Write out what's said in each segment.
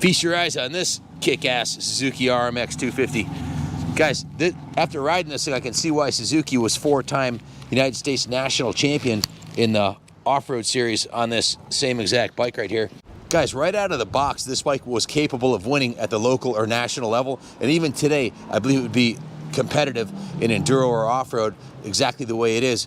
Feast your eyes on this kick-ass Suzuki RMX250. Guys, after riding this thing, I can see why Suzuki was 4-time United States national champion in the off-road series on this same exact bike right here. Guys, right out of the box, this bike was capable of winning at the local or national level. And even today, I believe it would be competitive in enduro or off-road exactly the way it is.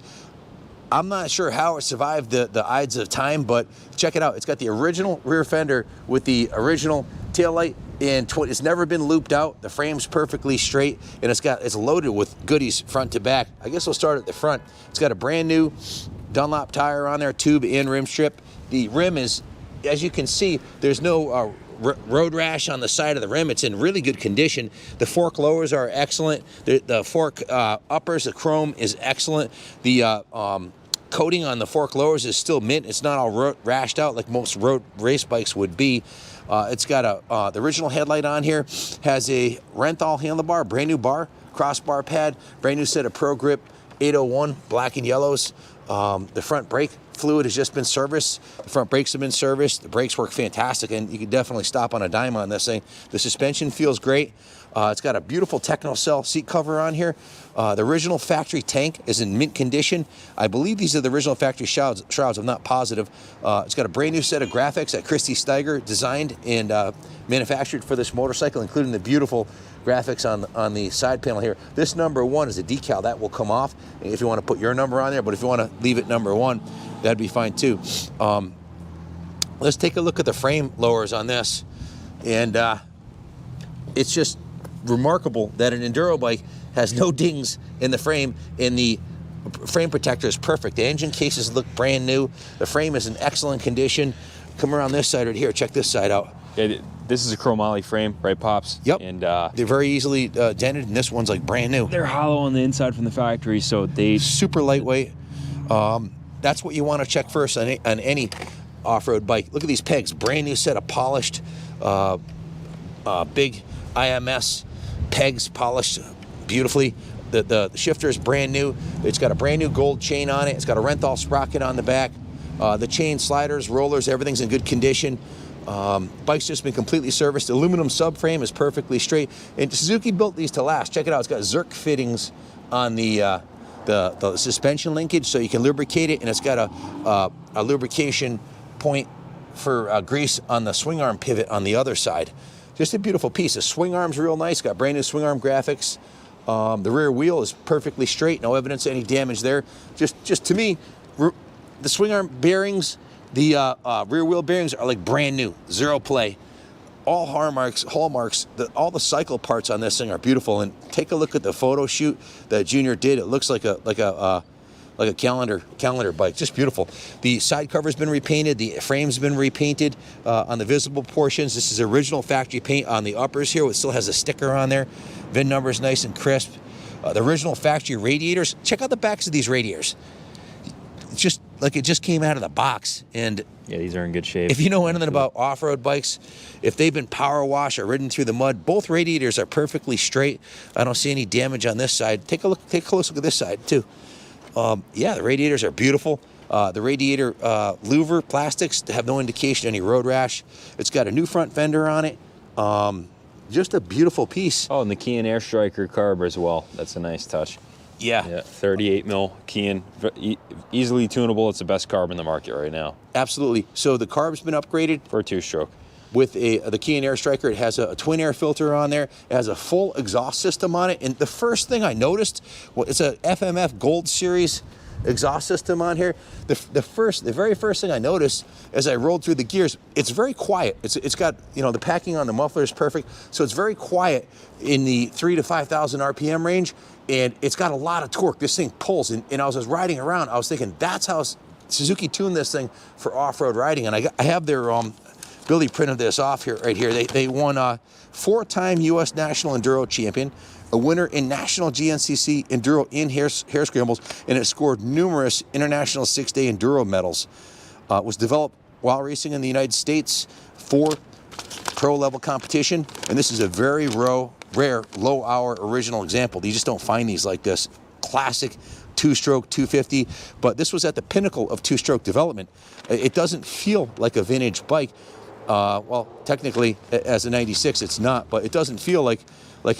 I'm not sure how it survived the ides of time, but check it out. It's got the original rear fender with the original taillight, and it's never been looped out. The frame's perfectly straight, and it's loaded with goodies front to back. I guess we'll start at the front. It's got a brand new Dunlop tire on there, tube and rim strip. The rim is, as you can see, there's no road rash on the side of the rim. It's in really good condition. The fork lowers are excellent. The fork uppers, the chrome is excellent. The coating on the fork lowers is still mint. It's not all rashed out like most road race bikes would be. It's got the original headlight on here, has a Renthal handlebar, brand new bar, crossbar pad, brand new set of Pro Grip 801 black and yellows. The front brake fluid has just been serviced. The front brakes have been serviced. The brakes work fantastic, and you can definitely stop on a dime on this thing. The suspension feels great. It's got a beautiful Technocell seat cover on here. The original factory tank is in mint condition. I believe these are the original factory shrouds. I'm not positive. It's got a brand new set of graphics that Christy Steiger designed and manufactured for this motorcycle, including the beautiful graphics on the side panel here. This number 1 is a decal that will come off if you want to put your number on there, but if you want to leave it number 1, that'd be fine too. Let's take a look at the frame lowers on this, and it's just remarkable that an enduro bike has no dings in the frame, and the frame protector is perfect. The engine cases look brand new. The frame is in excellent condition. Come around this side right here. Check this side out. Yeah, this is a chromoly frame, right, Pops? Yep. And they're very easily dented, and this one's like brand new. They're hollow on the inside from the factory, so they super lightweight. That's what you want to check first on any off-road bike. Look at these pegs, brand new set of polished, big IMS pegs, polished beautifully. The shifter is brand new. It's got a brand new gold chain on it. It's got a Renthal sprocket on the back. The chain, sliders, rollers, everything's in good condition. Bike's just been completely serviced. The aluminum subframe is perfectly straight. And Suzuki built these to last. Check it out. It's got Zerk fittings on the suspension linkage, so you can lubricate it, and it's got a lubrication point for grease on the swing arm pivot on the other side. Just a beautiful piece. The swing arm's real nice. Got brand new swing arm graphics. The rear wheel is perfectly straight. No evidence of any damage there. Just to me, the swing arm bearings, the rear wheel bearings are like brand new, zero play. All hallmarks. All the cycle parts on this thing are beautiful. And take a look at the photo shoot that Junior did. It looks like a calendar bike. Just beautiful. The side cover's been repainted. The frame's been repainted on the visible portions. This is original factory paint on the uppers here. It still has a sticker on there. VIN number's nice and crisp. The original factory radiators. Check out the backs of these radiators. It's just like it just came out of the box. And yeah, these are in good shape. if you know anything about off-road bikes, if they've been power washed or ridden through the mud, both radiators are perfectly straight. I don't see any damage on this side. Take a close look at this side too. Yeah, the radiators are beautiful. The radiator louver plastics have no indication of any road rash. It's got a new front fender on it. Just a beautiful piece. Oh, and the Kean Air Striker carb as well. That's a nice touch. Yeah. 38 mil Kean, easily tunable. It's the best carb in the market right now. Absolutely. So the carb's been upgraded for a 2-stroke. With the Kean Air Striker. It has a twin air filter on there. It has a full exhaust system on it. And the first thing I noticed, well, it's a FMF Gold Series exhaust system on here. The very first thing I noticed as I rolled through the gears, it's very quiet. It's got, you know, the packing on the muffler is perfect, so it's very quiet in the 3,000 to 5,000 RPM range, and it's got a lot of torque. This thing pulls, and I was riding around, I was thinking that's how Suzuki tuned this thing for off-road riding, and I have their Billy printed this off here, right here. They won a 4-time U.S. National Enduro Champion, a winner in National GNCC Enduro in hare scrambles, and it scored numerous international 6-day Enduro medals. It was developed while racing in the United States for pro-level competition, and this is a very rare low-hour original example. You just don't find these like this. Classic two-stroke 250, but this was at the pinnacle of two-stroke development. It doesn't feel like a vintage bike. Well, technically, as a 96, it's not, but it doesn't feel like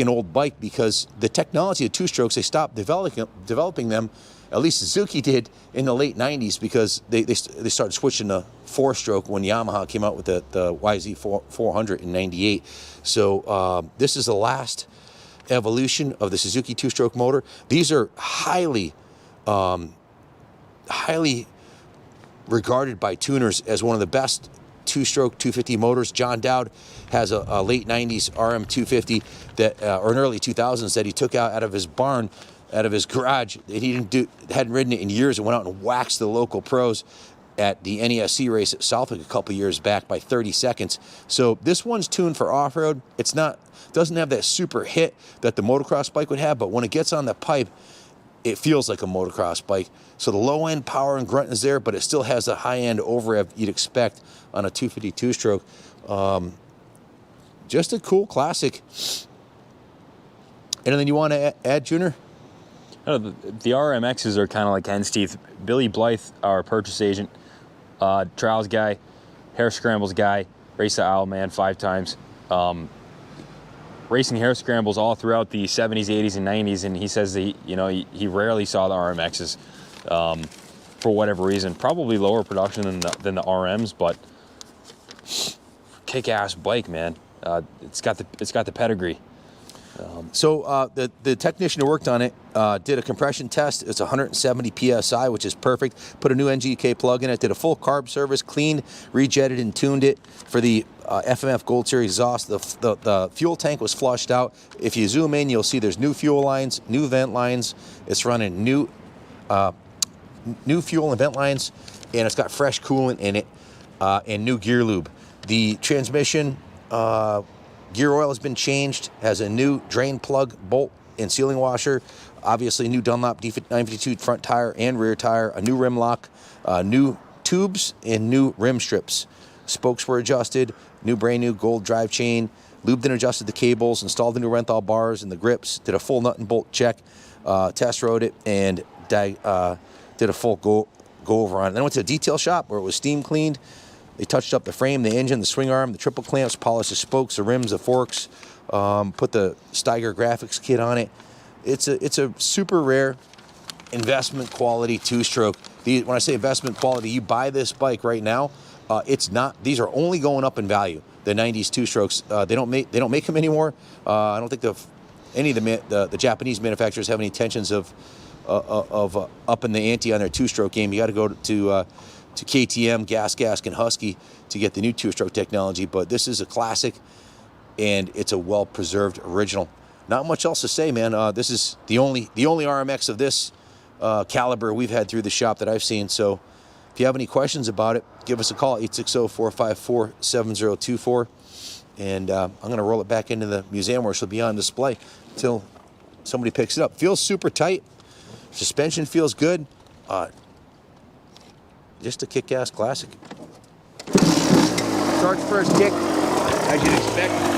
an old bike because the technology of two-strokes, they stopped developing them, at least Suzuki did, in the late 90s because they started switching to 4-stroke when Yamaha came out with the YZ400 in 98. So this is the last evolution of the Suzuki two-stroke motor. These are highly regarded by tuners as one of the best two-stroke 250 motors. John Dowd has a late 90s RM250 that, or an early 2000s that he took out of his barn, out of his garage. He hadn't ridden it in years and went out and waxed the local pros at the NESC race at Southwick a couple years back by 30 seconds. So this one's tuned for off-road. Doesn't have that super hit that the motocross bike would have, but when it gets on the pipe, it feels like a motocross bike. So the low-end power and grunt is there, but it still has the high-end over-rev you'd expect on a 250 two-stroke. Just a cool classic. Anything you want to add, Junior? The RMXs are kind of like hen's teeth. Billy Blythe, our purchase agent, trials guy, hare scrambles guy, raced the Isle Man 5 times. Racing hare scrambles all throughout the 70s, 80s, and 90s, and he says that he rarely saw the RMXs for whatever reason. Probably lower production than the RMs, but kick-ass bike, man. It's got the pedigree. So the technician who worked on it did a compression test. It's 170 PSI, which is perfect. Put a new NGK plug in it, did a full carb service, cleaned, rejetted, and tuned it for the FMF Gold Series exhaust. The fuel tank was flushed out. If you zoom in, you'll see there's new fuel lines, new vent lines. It's running new fuel and vent lines, and it's got fresh coolant in it and new gear lube. The transmission gear oil has been changed, has a new drain plug, bolt, and sealing washer. Obviously, new Dunlop D952 front tire and rear tire, a new rim lock, new tubes, and new rim strips. Spokes were adjusted, brand new gold drive chain, lubed and adjusted the cables, installed the new Renthal bars and the grips, did a full nut and bolt check, test rode it, and did a full go over on it. Then went to a detail shop where it was steam cleaned. They touched up the frame, the engine, the swing arm, the triple clamps, polished the spokes, the rims, the forks, put the Steiger graphics kit on it. It's a super rare investment quality two-stroke. When I say investment quality, you buy this bike right now, it's not. These are only going up in value. The 90s two-strokes, they don't make them anymore. I don't think any of the Japanese manufacturers have any intentions of upping the ante on their two-stroke game. You got to go to KTM, Gask, and Husky to get the new two-stroke technology, but this is a classic, and it's a well-preserved original. Not much else to say, man. This is the only RMX of this caliber we've had through the shop that I've seen. So if you have any questions about it, give us a call, 860-454-7024, and I'm going to roll it back into the museum where she'll be on display until somebody picks it up. Feels super tight. Suspension feels good. Just a kick-ass classic. Starts first kick, as you'd expect.